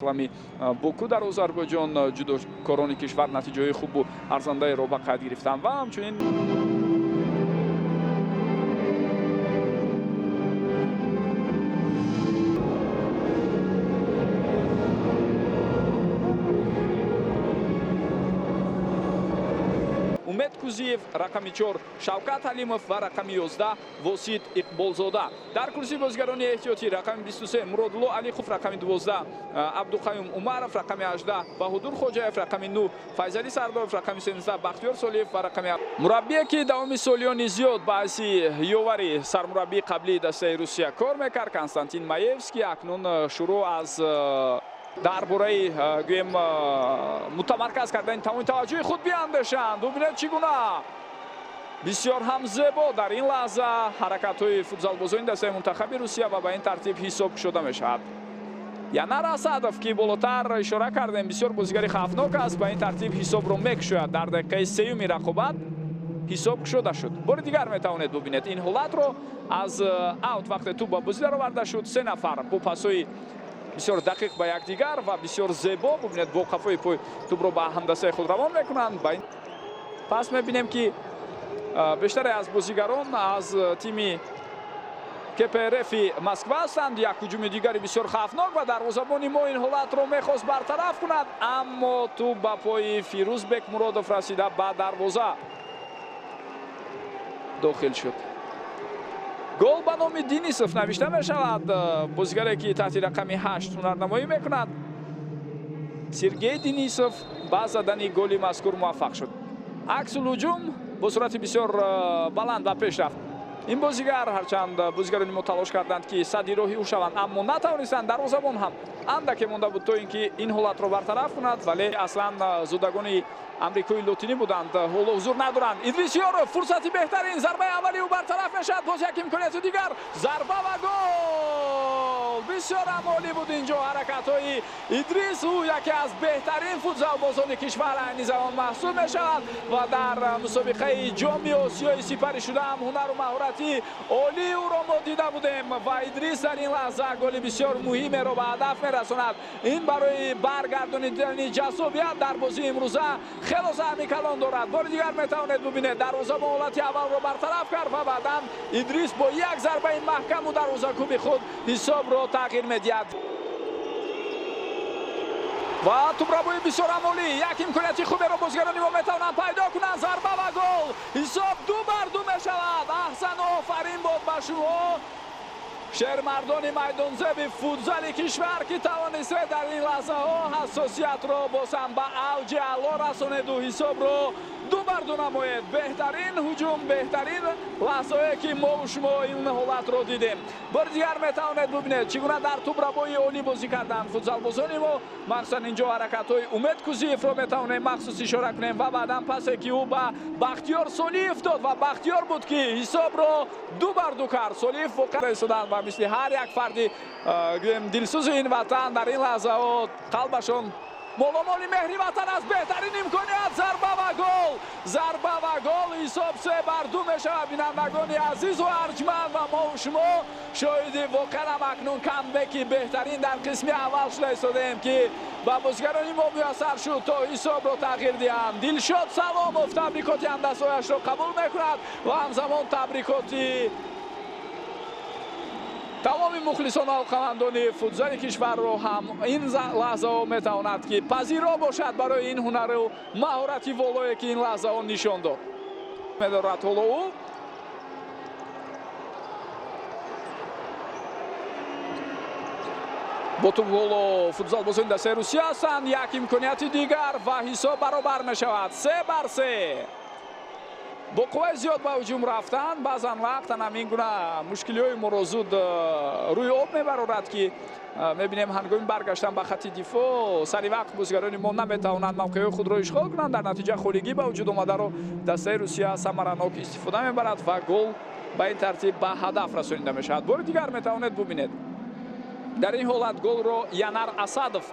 ислами боку дар озарбойҷон ҷудокорони кишвар натиҷаҳои хубу арзандаеро ба қайд гирифтанд ва ҳамчунин умед кузиев рақами 4, шавкат алимов ва рақами 11 восит иқболзода. Дар курси бозигарони эҳтиётӣ рақами 23 муродулло алихов, рақами 12 абдуқаюм умаров, рақами 18 баҳодур хоҷаев, рақами 9 файзали сардоров, рақами 13 бахтиёр солиев ва рақами мураббие ки давоми солиёни зиёд ба ҳайси ёвари сармураббии қаблии дастаи Русия кор мекард Константин Маевский акнун шурӯъ аз дар бораи гӯем мутамарказ кардани тамоми таваҷҷӯҳи худ биандешанд. бубинед чӣ гуна бисёр ҳам зебо дар ин лаҳза ҳаракатҳои футзалбозони дастаи мунтахаби Русия ва ба ин тартиб ҳисоб кушода мешавад. Янар Асадов ки болотар ишора кардем бисёр бозигари хавфнок аст, ба ин тартиб ҳисобро мекушояд. Дар дақиқаи сеюми рақобат ҳисоб кушода шуд. бори дигар метавонед бубинед ин ҳолатро аз аут вақте ту ба бозӣ дароварда шуд. се нафар бо пасҳои бисёр дақиқ ба якдигар ва бисёр зебо бубинед бо қафои пой тубро ба ҳамдастаи худ равон мекунанд. Пас мебинем ки бештаре аз бозигарон аз тими КПРФ-и Москва ҳастанд. як ҳуҷуми дигари бисёр хавфнок ва дарвозабони мо ин ҳолатро мехост бартараф кунад, аммо ту ба пои Фирӯзбек Муродов расида ба дарвоза дохил шуд. гол ба номи Денисов навишта мешавад. бозигаре ки таҳти рақами 8 ҳунарнамоӣ мекунад. Сергей Денисов ба задани голи мазкур муваффақ шуд. аксулҳуҷум бо сурати бисёр баланд ба пеш рафт. ин бозигар ҳарчанд бозигарони мо талош карданд ки садди роҳи ӯ шаванд, аммо натавонистанд. дарвозабон ҳам андаке монда буд то ин ки ин ҳолатро бартараф кунад, вале аслан зудагони амрикои лотинӣ буданд, ҳоло ҳузур надоранд. Идрис Ёров фурсати беҳтарин, зарбаи аввали ӯ бартараф мешавад. боз як имконияти дигар, зарба ва гол. бисёр амолӣ буд инҷо ҳаракатҳои Идрис. ӯ яке аз беҳтарин футзалбозони кишвар айни замон маҳсуб мешавад ва дар мусобиқаи ҷоми осиёи сипари шудаам ҳунару маҳорати олии ӯро мо дида будем ва Идрис дар ин лаҳза голи бисёр муҳимеро ба ҳадаф мерасонад. ин барои баргардонидани ҷазобият дар бозии имрӯза хелос аҳми калон дорад. бори дигар метавонед бубинед дарвозабон ҳолати аввалро бартараф кард ва баъдан Идрис бо як зарбаи маҳкаму дарвозакӯби худ ҳисобро тағйир медиҳад. ва тубрабои бисёр амолӣ, як имконияти хуберо бозигарони мо метавонанд пайдо кунанд. зарба ва гол, ҳисоб 2-2 мешавад. аҳсану офарин бод ба шумо шермардони майдонзеби футзали кишвар ки тавонистед дар ин лаҳзаҳо ҳассосиятро бозам ба авҷи аъло расонеду ҳисобро 2-2 намоед. беҳтарин ҳуҷум, беҳтарин лаҳзае ки мо шумо ин ҳолатро дидем. бори дигар метавонед бубинед чӣ гуна дар тубрабои олӣ бозӣ карданд футзалбозони мо. махсусан инҷо ҳаракатҳои Умед Кузиевро метавонем махсус ишора кунем ва баъдан пасе ки ӯ ба Бахтиёр Солиев дод ва Бахтиёр буд ки ҳисобро 2-2 кард. Солиев воқеан истоданд ва мисли ҳар як фарди дилсӯзи ин ватан дар ин лаҳзаҳо қалбашон моломоли меҳри ватан аст. беҳтарин имконият, зарба ва гол, зарба ва гол. ҳисоб 3-2 мешавад. бинандагони азизу арҷманд ва мо шумо шоҳиди воқеан акнун камбеки беҳтарин дар қисми аввал шуда истодем ки ба бозигарони мо муяссар шуд то ҳисобро тағйир диҳанд. Дилшод Саломов табрикоти ҳамдастҳояшро қабул мекунад ва ҳамзамон табрикоти тамоми мухлисону алоқамандони футзали кишварро ҳам ин лаҳзаҳо метавонад ки пазиро бошад барои ин ҳунару маҳорати волое ки ин лаҳзаҳо нишон дод. медорад ҳоло ӯ бо ту ҳоло футзалбозони дастаи Русия ҳастанд. як имконияти дигар ва ҳисоб баробар мешавад. 3-3. бо қувваи зиёд ба ҳуҷум рафтанд. баъзан вақтан ҳамин гуна мушкилиҳои моро зуд рӯи об мебарорад ки мебинем ҳангоми баргаштан ба хатти дифоъ сари вақт бозигарони мо наметавонанд мавқеъҳои худро ишғол кунанд. дар натиҷа холигӣ ба вуҷуд омадаро дастаи Русия самаранок истифода мебарад ва гол ба ин тартиб ба ҳадаф расонида мешавад. бори дигар метавонед бубинед дар ин ҳолат голро Янар Асадов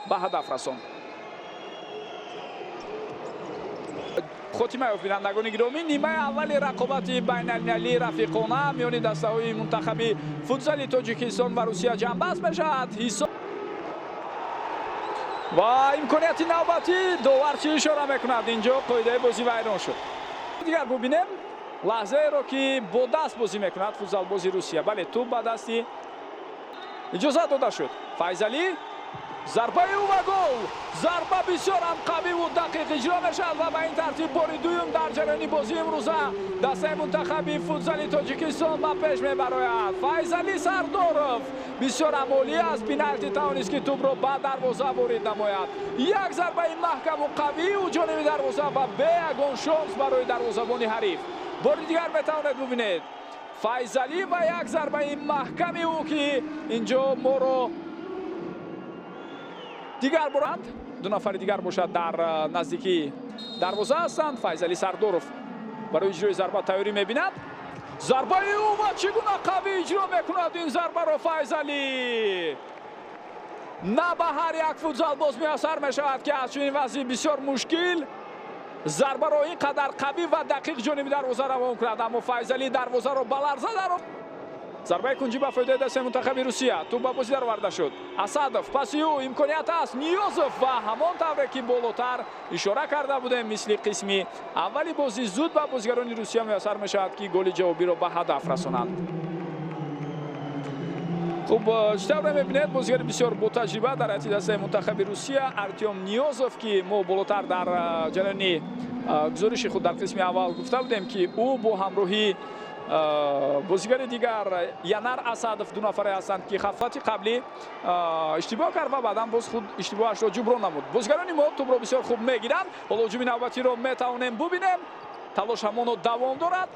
ба ҳадаф расонд. хотима ёфт бинандагони гиромӣ. нимаи аввали рақобати байналмилалии рафиқона миёни дастаҳои мунтахаби футзали Тоҷикистон ва Русия ҷамъбаст мешавад. ва имконияти навбатӣ доварчӣ ишора мекунад. Инҷо қоидаи бозӣ вайрон шуд. дигар бубинем лаҳзаеро ки бо даст бозӣ мекунад футзалбози Русия. бале туп ба дасти иҷозат дода шуд. Файзалӣ зарбаи ӯ ва гол. Зарба бисёр ҳам қавиву дақиқ иҷро мешавад ва ба ин тартиб бори дуюм дар ҷараёни бозии имрӯза дастаи мунтахаби футзали Тоҷикистон ба пеш мебарояд. Файзалӣ Сардоров бисёр ҳам олӣ аст. пеналти тавонист ки тӯбро ба дарвоза ворид намояд. як зарбаи маҳкаму қавию ҷониби дарвоза ва бе ягон шонс барои дарвозабони ҳариф. бори дигар метавонед бубинед Файзалӣ ва як зарбаи маҳками ӯ ки инҷо моро дигар буранд. ду нафари дигар бошад дар наздикии дарвоза ҳастанд. Файзалӣ Сардоров барои иҷрои зарба тайёрӣ мебинад. зарбаи ӯ ва чӣ гуна қавӣ иҷро мекунад ин зарбаро Файзалӣ. на ба ҳар як футзалбоз муяссар мешавад ки аз чунин вазъи бисёр мушкил зарбаро ин қадар қавӣ ва дақиқ ҷониби дарвоза равон кунад. аммо Файзалӣ дарвозаро ба ларза даровард. зарбаи кунҷӣ ба фоидаи дастаи мунтахаби Русия. туп ба бозӣ дароварда шуд. Асадов паси ӯ имконият аст. Ниёзов ва ҳамон тавре ки болотар ишора карда будем мисли қисми аввали бозӣ зуд ба бозигарони Русия муяссар мешавад ки голи ҷавобиро ба ҳадаф расонанд. хуб чӣ тавре мебинед бозигари бисёр ботаҷриба дар ҳайати дастаи мунтахаби Русия Артем Ниёзов ки мо болотар дар ҷараёни гузориши худ дар қисми аввал гуфта будем ки ӯ бо ҳамроҳи бозигари дигар Янар Асадов ду нафаре ҳастанд ки хафати қаблӣ иштибоҳ кард ва баъдан боз худ иштибоҳашро ҷуброн намуд. бозигарони мо тӯбро бисёр хуб мегиранд. ҳоло ҳуҷуми навбатиро метавонем бубинем. талош ҳамоно давом дорад.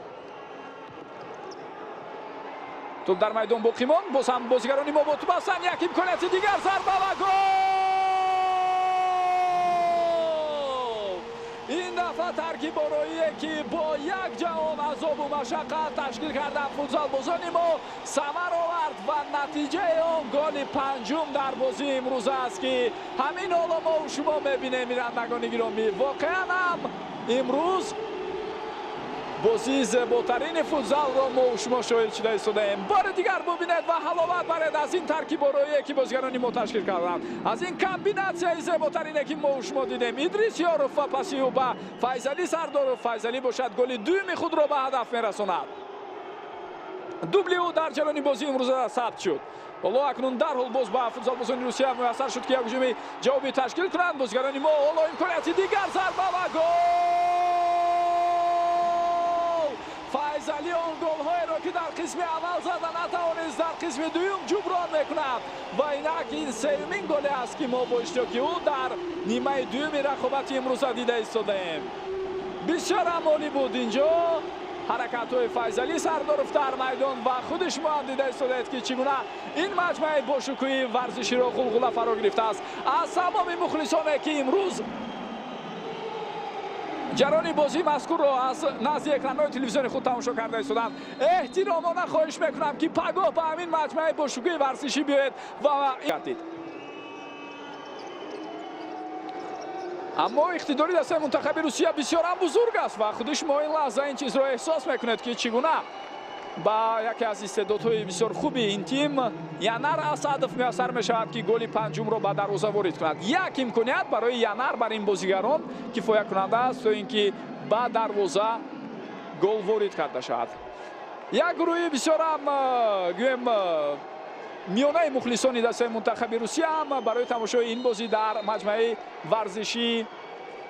туп дар майдон боқӣ монд. боз ҳам бозигарони мо бо туп ҳастанд. як имконияти дигар зарба ва гол. ин дафъа таркибороие ки бо як ҷаҳон азобу машаққат ташкил карданд футзалбозони мо самар овард ва натиҷаи он голи панҷум дар бозии имрӯз аст ки ҳамин ҳоло мо шумо мебинем. бинандагони гиромӣ воқеан ҳам имрӯз бозии зеботарини футзалро мо шумо шоҳид шуда истодаем. бори дигар бубинед ва ҳаловат баред аз ин таркибороие ки бозигарони мо ташкил карданд. аз ин комбинатсияи зеботарине ки мо шумо дидем. Идрис Ёров ва паси ӯ ба Файзалӣ Сардоров. Файзалӣ бошад голи дуюми худро ба ҳадаф мерасонад. дубли ӯ дар ҷараёни бозии имрӯза сабт шуд. ҳоло акнун дарҳол боз ба футзалбозони Русия муяссар шуд ки як ҳуҷуми ҷавобӣ ташкил кунанд. бозигарони мо ҳоло имконияти дигар зарба ва гол. Файзалӣ он голҳоеро ки дар қисми аввал зада натавонист дар қисми дуюм ҷуброн мекунад ва инак ин сеюмин голе аст ки мо бо иштироки ӯ дар нимаи дуюми рақобати имрӯза дида истодаем. бисёр ҳам олӣ буд инҷо ҳаракатҳои Файзалӣ Сардоров дар майдон ва худи шумо ҳам дида истодаед ки чӣ гуна ин маҷмӯаи бошукӯҳи варзиширо ғулғула фаро гирифтааст. аз тамоми мухлисоне ки имрӯз ҷарони бозии мазкурро аз назди экранҳои телевизиони худ тамошо карда истоданд эҳтиромона хоҳиш мекунам ки пагоҳ ба ҳамин маҷмӯаи бошукӯҳи варзишӣ биёед ва гардид. аммо иқтидори дастаи мунтахаби Русия бисёр ҳам бузург аст ва худи шумо ин лаҳза ин чизро эҳсос мекунед ки чӣ гуна ба яке аз истеъдодҳои бисёр хуби ин тим Янар Асадов муяссар мешавад ки голи панҷумро ба дарвоза ворид кунад. як имконият барои Янар бар ин бозигарон кифоякунанда аст то ин ки ба дарвоза гол ворид карда шавад. як гурӯҳи бисёр ҳам гӯем миёнаи мухлисони дастаи мунтахаби Русия ҳам барои тамошои ин бозӣ дар маҷмӯаи варзишии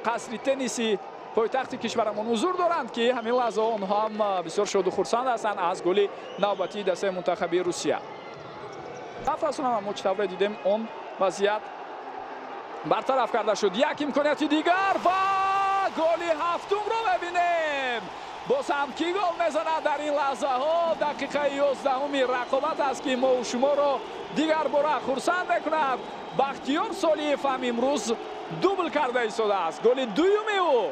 қасри тенниси пойтахти кишварамон ҳузур доранд ки ҳамин лаҳза онҳо ҳам бисёр шоду хурсанд ҳастанд аз голи навбатии дастаи мунтахаби Русия. нафрасонам аммо чӣ тавре дидем он вазъият бартараф карда шуд. як имконияти дигар ва голи ҳафтумро мебинем. боз ҳам кӣ гол мезанад дар ин лаҳзаҳо? дақиқаи 11 рақобат аст ки мо шуморо дигар бора хурсанд мекунад. бахтиёр солиев ҳам имрӯз дубл карда истодааст. голи дуюми ӯ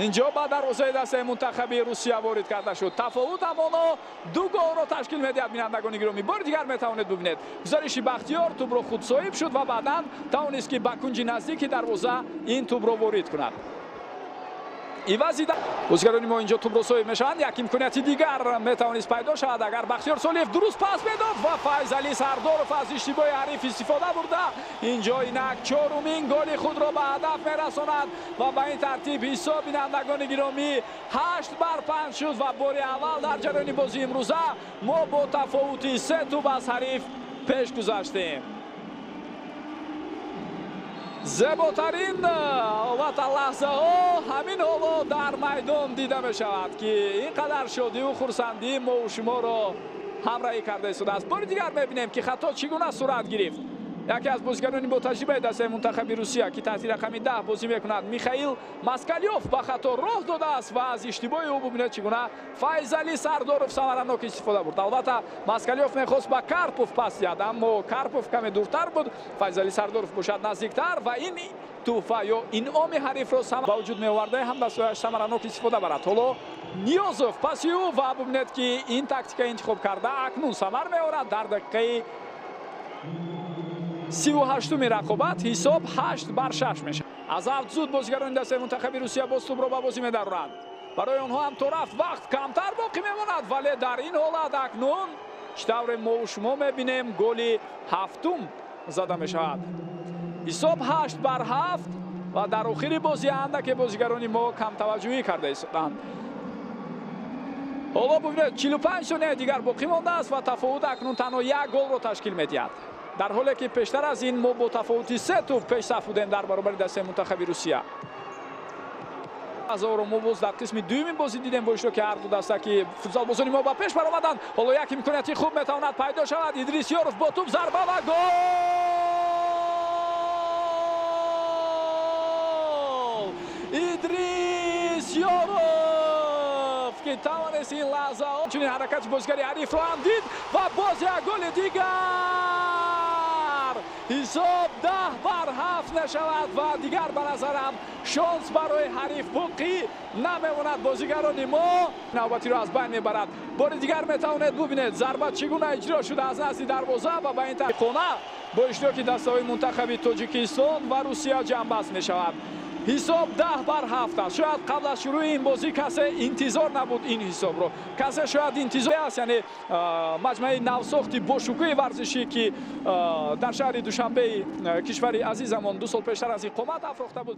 инҷо ба дарвозаи дастаи мунтахаби Русия ворид карда шуд. тафовут ҳамоно ду голро ташкил медиҳад. бинандагони гиромӣ бори дигар метавонед бубинед гузариши Бахтиёр тӯбро худ соҳиб шуд ва баъдан тавонист ки ба кунҷи наздики дарвоза ин тӯбро ворид кунад. ивази бозигарони мо инҷо тубросоӣ мешаванд. Як имконияти дигар метавонист пайдо шавад агар Бахтиёр Солиев дуруст пас медод ва Файзали Сардоров аз иштибоҳи ҳариф истифода бурда инҷо инак чорумин голи худро ба ҳадаф мерасонад ва ба ин тартиб ҳисоб бинандагони гиромӣ 8-5 шуд ва бори аввал дар ҷараёни бозии имрӯза мо бо тафовути 3 туб аз ҳариф пеш гузаштем. зеботарин албатта лаҳзаҳо ҳамин ҳоло дар майдон дида мешавад ки ин қадар шодию хурсандӣ мову шуморо ҳамраҳӣ карда истодааст. бори дигар мебинем ки хато чӣ гуна сурат гирифт. яке аз бозигарони ботаҷрибаи дастаи мунтахаби Русия ки таҳти рақами 10 бозӣ мекунад Михаил Москалёв ба хато роҳ додааст ва аз иштибоҳи ӯ бубинед чӣ гуна Файзали Сардоров самаранок истифода бурд. албатта Москалёв мехост ба Карпов пас диҳад, аммо Карпов каме дуртар буд. Файзали Сардоров бошад наздиктар ва ин туҳфа ё инъоми ҳарифро ба вуҷуд меоварда ҳамдастҳояш самаранок истифода барад. ҳоло Ниёзов паси ӯ ва бубинед ки ин тактика интихоб карда акнун самар меорад. дар дақиқаи 38 рақобат ҳисоб 8-6 мешавад. аз авт зуд бозигарони дастаи мунтахаби Русия боз тӯбро ба бозӣ медаронанд. барои онҳо ҳам то рафт вақт камтар боқӣ мемонад, вале дар ин ҳолат акнун чӣ тавре мову шумо мебинем голи ҳафтум зада мешавад. ҳисоб 8-7 ва дар охири бозӣ андаке бозигарони мо камтаваҷҷӯҳӣ карда истоданд. ҳоло бубинед 45 сония дигар боқӣ мондааст ва тафовут акнун танҳо як голро ташкил медиҳад. дар ҳоле ки пештар аз ин мо бо тафовути 3 туб пешсаф будем дар баробари дастаи мунтахаби Русия. азоро мо боз дар қисми дуюми бозӣ дидем бо иштироки ҳар ду даста ки футзалбозони мо ба пеш баромаданд. ҳоло як имконияти хуб метавонад пайдо шавад. Идрисёров бо туб зарба ва гол! Идрисёров ки тавонест ин лаҳзаҳо чунин ҳаракати бозигари ҳарифро ҳам дид ва боз як голи дигар. ҳисоб 10-7 мешавад ва дигар ба назарам шонс барои ҳариф боқӣ намемонад. бозигарони мо навбатиро аз байн мебарад. бори дигар метавонед бубинед зарба чӣ гуна иҷро шуда аз назди дарвоза ва ба ин қона бо иштироки дастаҳои мунтахаби Тоҷикистон ва Русия ҷамъбаст мешавад. ҳисоб 10-7 аст. шояд қабл аз шурӯи ин бозӣ касе интизор набуд ин ҳисобро. касе шояд интизор аст, яъне маҷмӯи навсохти бошукӯи варзишӣ ки дар шаҳри Душанбеи кишвари азизамон 2 сол пештар аз иқомат афрохта буд.